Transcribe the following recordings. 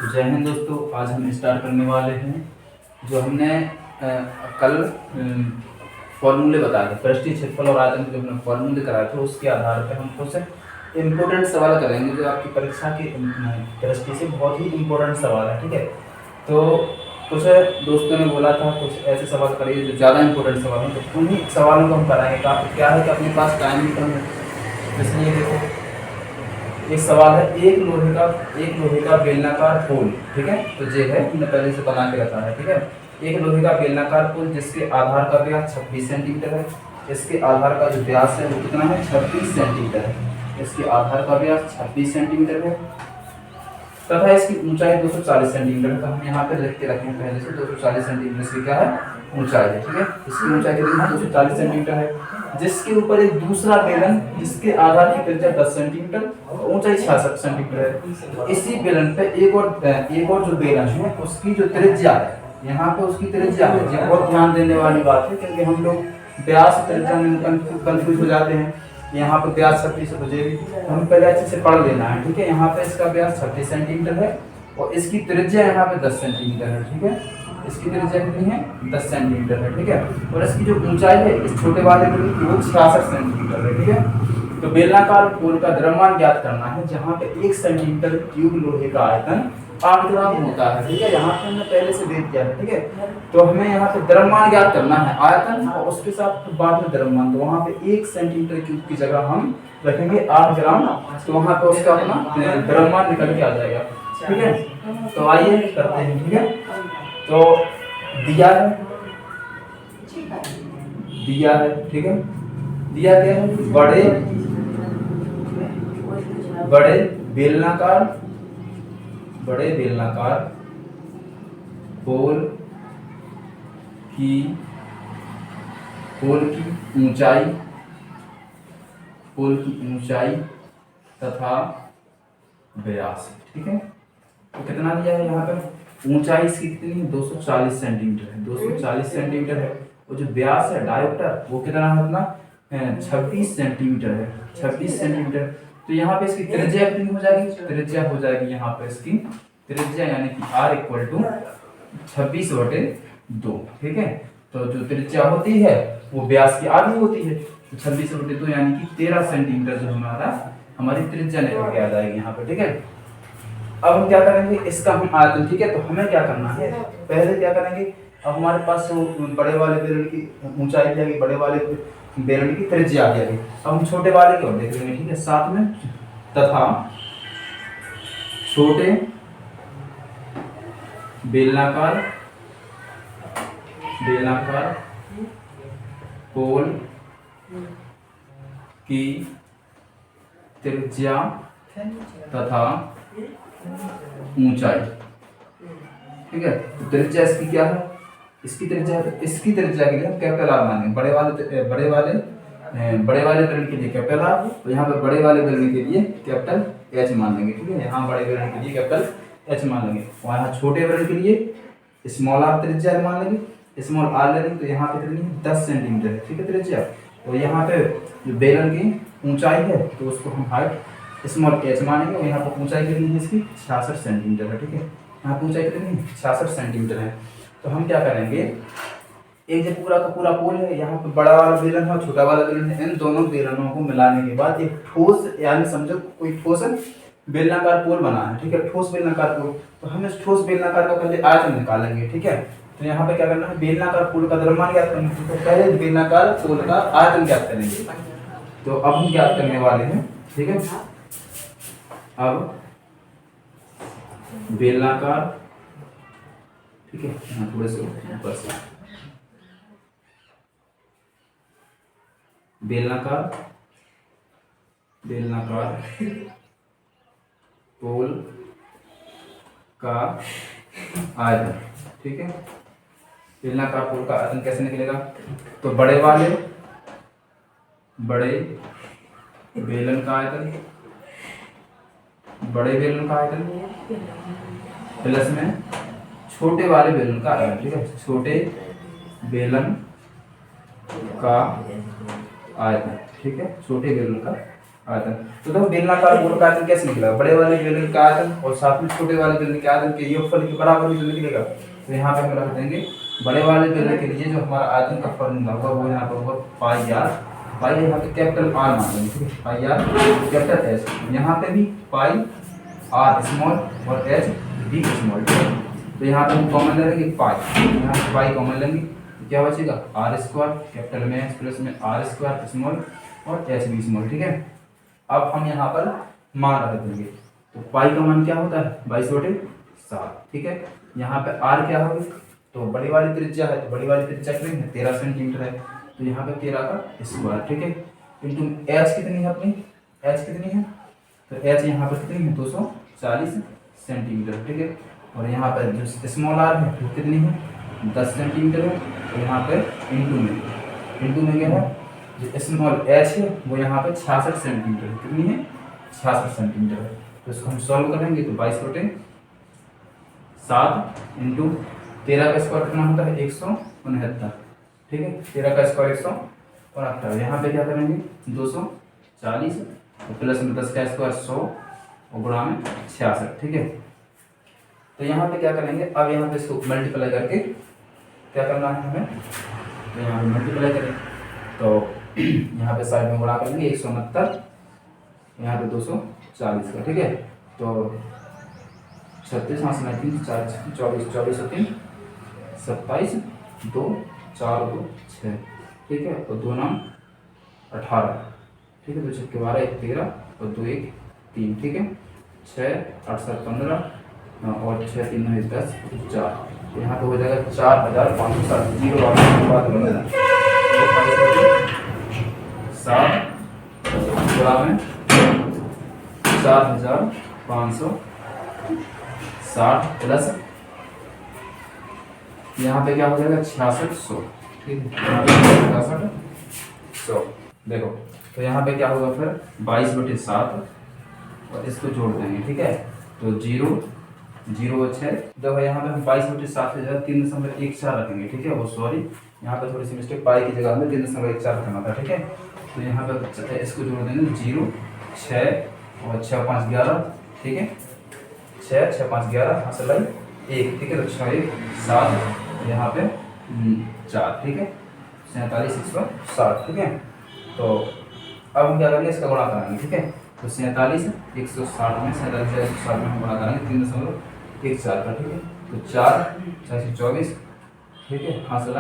जय हिंद दोस्तों। आज हम स्टार्ट करने वाले हैं जो हमने कल फॉर्मूले बताए थे, पृष्ठीय क्षेत्रफल और आयतन के जो हमने फॉर्मूले कराए थे उसके आधार पर हम कुछ इम्पोर्टेंट सवाल करेंगे जो आपकी परीक्षा की दृष्टि से बहुत ही इम्पोर्टेंट सवाल है। ठीक है, तो कुछ दोस्तों ने बोला था कुछ ऐसे सवाल करिए जो ज़्यादा इम्पोर्टेंट सवाल हैं, तो उन्हीं सवालों को हम कराएंगे। काफ़ी क्या है कि अपने पास टाइम भी कम है, इसलिए देखो एक सवाल है, एक लोहे का बेलनाकार पोल। ठीक है, तो ये है हमने पहले से बना के रखा है। ठीक है, एक लोहे का बेलनाकार पोल जिसके आधार का व्यास 26 सेंटीमीटर है। इसके आधार का जो व्यास है वो कितना है, 26 सेंटीमीटर है। इसके आधार का व्यास 26 सेंटीमीटर है तथा इसकी ऊंचाई 240 सेंटीमीटर है। तो हम यहाँ पे लिख के रखें पहले से 240 सेंटीमीटर इसकी क्या है, ऊंचाई है। ठीक है, इसकी ऊंचाई कितनी है, 240 सेंटीमीटर है। जिसके ऊपर एक दूसरा बेलन जिसके आधार की त्रिज्या 10 सेंटीमीटर और ऊंचाई 66 सेंटीमीटर है। तो इसी बेलन पे एक और जो बेलन है उसकी जो त्रिज्या है, यहाँ पे उसकी त्रिज्या है। ये बहुत ध्यान देने वाली बात है क्योंकि हम लोग व्यास त्रिज्या में कंफ्यूज हो जाते हैं। यहाँ पे व्यास 36 है, तो हम पहले अच्छे से पढ़ लेना है। ठीक है, यहाँ पे इसका व्यास 36 सेंटीमीटर है और इसकी त्रिज्या यहाँ पे 10 सेंटीमीटर है। ठीक है, इसकी त्रिज्या कितनी है, 10 सेंटीमीटर है। ठीक है, और इसकी जो ऊंचाई है इस छोटे वाले बेलन की वो 66 सेंटीमीटर है। ठीक है, तो बेलनाकार पोल का द्रव्यमान ज्ञात करना है जहाँ पे 1 सेंटीमीटर क्यूब लोहे का आयतन 8 ग्राम होता है। ठीक है, यहाँ पे हमने पहले से देख किया है। ठीक है, तो हमें यहाँ पे द्रव्यमान ज्ञात करना है, आयतन और उसके साथ बाद में द्रव्यमान। तो वहाँ पे 1 सेंटीमीटर क्यूब की जगह हम रखेंगे 8 ग्राम, तो वहाँ पे उसका अपना द्रव्यमान निकल के आ जाएगा। ठीक है, तो आइए करते हैं। ठीक है, तो दिया है। ठीक है, दिया क्या है, बड़े बेलनाकार पोल की ऊंचाई तथा व्यास। ठीक है, तो कितना दिया है यहाँ पे, ऊंचाई इसकी कितनी है, 240 सेंटीमीटर है। 240 सेंटीमीटर है और जो व्यास है डायोमीटर वो कितना है अपना, 26 सेंटीमीटर है। 26 सेंटीमीटर, तो यहाँ पे इसकी त्रिज्या कितनी हो जाएगी, त्रिज्या हो जाएगी यहाँ पे इसकी त्रिज्या यानी कि r इक्वल टू 26/2। ठीक है, तो जो त्रिज्या होती है वो व्यास की आधी होती है, तो 26/2 यानी कि 13 सेंटीमीटर जो हमारी त्रिज्या निकल के आ जाएगी यहाँ पे। ठीक है, अब हम क्या करेंगे, इसका हम आयतन। ठीक है, तो हमें क्या करना है, पहले क्या करेंगे, अब हमारे पास जो बड़े वाले बेलन की ऊंचाई आ गई, बड़े वाले बेलन की त्रिज्या आ गई। अब हम छोटे वाले को देख लेंगे। ठीक है, साथ में तथा छोटे बेलनाकार पोल की त्रिज्या तथा ऊंचाई। ठीक है, तो त्रिज्या इसकी क्या है, इसकी त्रिज्या के लिए हम कैपिटल आर मानेंगे। बड़े वाले बेलन के लिए कैपिटल आर, तो यहाँ पे बड़े वाले बेलन के लिए कैपिटल एच मान लेंगे। ठीक है, यहाँ बड़े बेलन के लिए कैपिटल एच मान लेंगे और यहाँ छोटे बेलन के लिए स्मॉल आर त्रिज्या मान लेंगे, स्मॉल आर लेंगे। तो यहाँ पे कितनी 10 सेंटीमीटर है। ठीक है, त्रिज्या, और यहाँ पे जो बेलन की ऊंचाई है तो उसको हम हाइट स्मॉल एच मानेंगे और यहाँ पर ऊंचाई कितनी है इसकी 66 सेंटीमीटर है। ठीक है, यहाँ पर ऊंचाई कितनी 66 सेंटीमीटर है। तो हम क्या करेंगे, एक जो पूरा का पूरा पोल है, यहाँ पे बड़ा वाला बेलन है और छोटा वाला बेलन है, इन दोनों बेलनों को मिलाने के बाद एक ठोस, यानी समझो कोई ठोस बेलनाकार पोल बना है। ठीक है, ठोस बेलनाकार पोल, तो हम इस ठोस बेलनाकार का पहले आयतन निकालेंगे। ठीक है, तो यहाँ पे क्या करना है, बेलनाकार पोल का द्रव्यमान ज्ञात करना है। तो पहले बेलनाकार पोल का आयतन ज्ञात करेंगे, तो अब हम ज्ञात करने वाले हैं। ठीक है, अब बेलनाकार, ठीक है, यहाँ थोड़े से ऊपर से बेलनाकार पोल का आयतन। ठीक है, बेलनाकार पोल का आयतन कैसे निकलेगा, तो बड़े बेलन का आयतन प्लस में छोटे वाले बेलन का आयतन। ठीक है, छोटे बेलन का आयतन। ठीक है, छोटे बेलन का आयतन। तो देखो बेलनाकार गोल का आयतन कैसे निकलेगा, बड़े वाले बेलन का आयतन और साथ में छोटे वाले बेलन के आयतन के योगफल के बराबर ही जो निकलेगा। तो यहाँ पे हम रख देंगे बड़े वाले बेलन के लिए जो हमारा आयतन का फॉर्मूला होगा वो यहाँ पर होगा पाई आर, पाई यहाँ पे कैपिटल आर मान लेंगे, ठीक है, पाई आर कैपिटल एच, यहाँ पे भी पाई आर स्मॉल और एच डी स्मॉल, ठीक है। तो यहाँ पे हम कॉमन ले लेंगे पाई, यहाँ पे पाई कॉमन लेंगे तो क्या बचेगा आर स्क्वायर कैपिटल में एच प्लस में आर स्क्वायर स्मॉल और एच डी स्मॉल, ठीक है। अब हम यहाँ पर मान रख देंगे, तो पाई का मान क्या होता है 22/7, ठीक है। यहाँ पे आर क्या होगी, तो बड़ी वाली त्रिज्या है, तो बड़ी वाली त्रिज्या कितनी है 13 सेंटीमीटर है, तो यहाँ पे 13 का स्क्वायर, ठीक है। इंटू एच कितनी है अपनी, एच कितनी है, तो एच यहाँ पर कितनी है 240 सेंटीमीटर, ठीक है। और यहाँ पर जो स्मॉल आर है वो कितनी है 10 सेंटीमीटर है, तो यहाँ पे इंटू में क्या है जो स्मॉल एच है वो यहाँ पे 66 सेंटीमीटर है, कितनी है 66 सेंटीमीटर है। तो इसको हम सॉल्व करेंगे तो 22/7 इंटू 13 का स्क्वायर कितना होता है 169, ठीक है, 13 का स्क्वायर 169। यहाँ पे क्या करेंगे 240 प्लस में 10 का स्क्वायर 100 और गुणा में 66, ठीक है। तो यहाँ पे क्या करेंगे, अब यहाँ पे इसको मल्टीप्लाई करके क्या करना है हमें, तो यहाँ पे मल्टीप्लाई करें तो यहाँ पे साइड में गुणा करेंगे 169, यहाँ पे 240 का, ठीक है। तो 36 5 3 4 24 24 3 27 2 4 2 6, ठीक है, और 2 9 18, ठीक है, 2 6 12 1 13 और 2 1 3, ठीक है, 6 8 7 15 और 6 3 9 10 4, तो यहाँ पे हो जाएगा 4560 जीरो के बाद में 7 गुणा में 4560 प्लस यहाँ पे क्या हो जाएगा 6600, ठीक है, 6600। देखो तो यहाँ पे क्या होगा फिर 22/7 और इसको जोड़ देंगे, ठीक है, तो 0 0 6, देखो यहाँ पे हम 22/7 से जगह 3.14 रखेंगे, ठीक है, वो सॉरी यहाँ पे थोड़ी सी मिस्टेक, पाई की जगह हमें 3.14 रखना था, ठीक है। तो यहाँ पे इसको जोड़ देंगे 0 6 और 6 5 11, ठीक है, 6 6 5 11 हासिल 1, ठीक है, तो 6 1 7 यहाँ पे 4, ठीक है, 47 160, ठीक है। तो अब हम क्या करेंगे इसका गुणा कराएंगे, ठीक है, तो 47 160 में 47 160 में हम गुणा करेंगे 3.14 का, ठीक है, तो 4 4 24, ठीक है, हासिल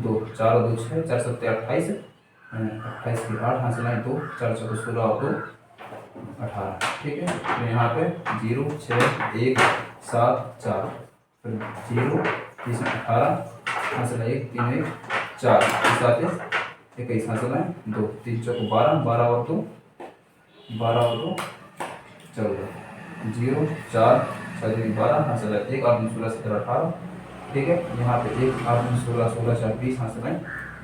2 4 2 6 4 7 28 28 की 8 हासिल 2 4 4 16 और 2 18, ठीक है। तो यहाँ पे 0 6 1 7 4 फिर 0 3 18 हासिल 1 3 1 4 7 21 हासिल 2 3 4 12 12 और 2 12 और 2 14 0 4 6 12 हासिल 1 8 16 17 18, ठीक है, यहाँ पे 1 8 16 16 4 20 हासिल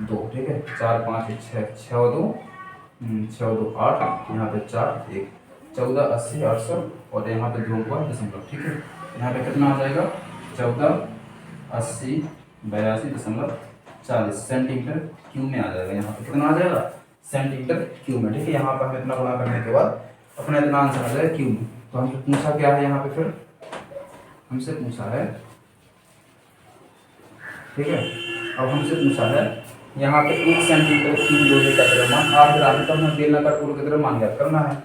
2, ठीक है, 4 5 6 6 2 6 2 8, यहाँ पे 4 1 14 80 800 और यहाँ पे 2 का दशमलव, ठीक है। यहाँ पे कितना आ जाएगा 14 80 82.40 सेंटीमीटर क्यूब में आ जाएगा, यहाँ पे कितना आ जाएगा सेंटीमीटर क्यूब में, ठीक है। यहाँ पर हम इतना गुणा करने के बाद अपना इतना आंसर आ जाएगा क्यूब में। तो हमसे पूछा क्या है, यहाँ पे फिर हमसे पूछा है, ठीक है, अब हमसे पूछा है यहाँ पे 1 सेंटीमीटर क्यूब लोहे का द्रव्यमान 8 ग्राम, तब हमें बेलनाकार गोले का द्रव्यमान ज्ञात करना है।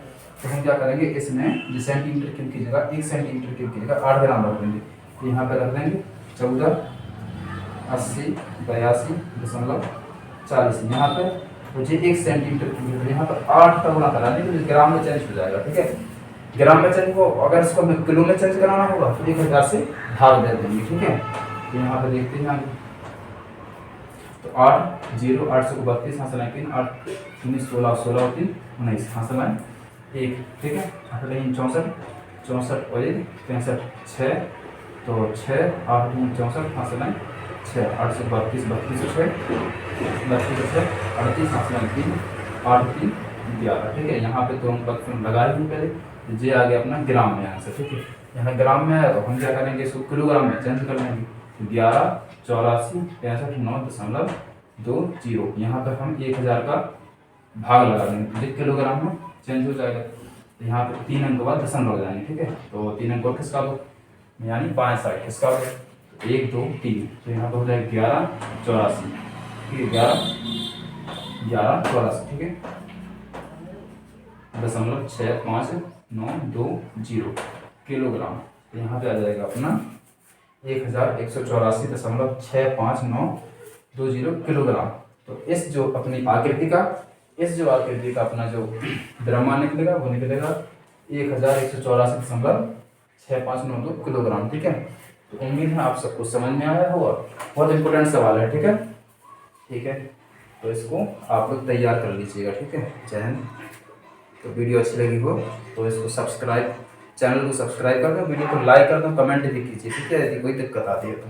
तो हम क्या करेंगे, इसमें जो सेंटीमीटर क्यूब की जगह 1 सेंटीमीटर क्यूब की जगह 8 ग्राम रख देंगे, तो यहाँ पे रख देंगे 14 80 82.40, यहाँ पे मुझे 1 सेंटीमीटर क्यूब है, यहाँ पर 8 का गुणा करा देंगे, ग्राम में चेंज हो जाएगा, ठीक है, ग्राम में चेंज हो, अगर इसको हमें किलो में चेंज कराना होगा तो 1000 से भाग दे देंगे, ठीक है। तो यहाँ पे देखते हैं आगे, तो 8 0 8 से 32 हासिल 3 8 19 16 16 3 19 हासिल 1, ठीक है, 8 64 64 और 1 65 6, तो 6 8 64 हासिल 6 8 से 32 32 से 6 32 से 38 हासिल 3 8 3 11, ठीक है। यहाँ पे तो हम पद लगा ही पहले, जे आ गया अपना ग्राम में आंसर, ठीक है। यहाँ ग्राम में आया तो हम क्या करेंगे, इसको किलोग्राम में चेंज कर लेंगे, 11 84 65 9.20, यहाँ पर हम 1000 का भाग लगा देंगे, किलोग्राम में चेंज हो जाएगा। तो यहाँ पे 3 अंक के बाद दशमलव लगाएंगे, ठीक है। तो 3 अंक और खिसका दो, यानी 5 साइड खिसका दो, 1 2 3, तो यहाँ पे हो जाएगा 1184, ठीक है, 1184, ठीक है, 0.6590 किलोग्राम। तो यहाँ पे आ जाएगा अपना 1184.6590 किलोग्राम। तो इस जो अपनी आकृति का अपना जो द्रव्यमान निकलेगा वो निकलेगा 1184.6592 किलोग्राम, ठीक है। तो उम्मीद है आप सबको समझ में आया होगा। बहुत इंपॉर्टेंट सवाल है, ठीक है, ठीक है। तो इसको आप लोग तैयार कर लीजिएगा, ठीक है। जय हिंद। तो वीडियो अच्छी लगी हो तो इसको चैनल को सब्सक्राइब कर दो, वीडियो को लाइक कर दो, कमेंट भी कीजिए, ठीक है, यदि कोई दिक्कत आती है तो।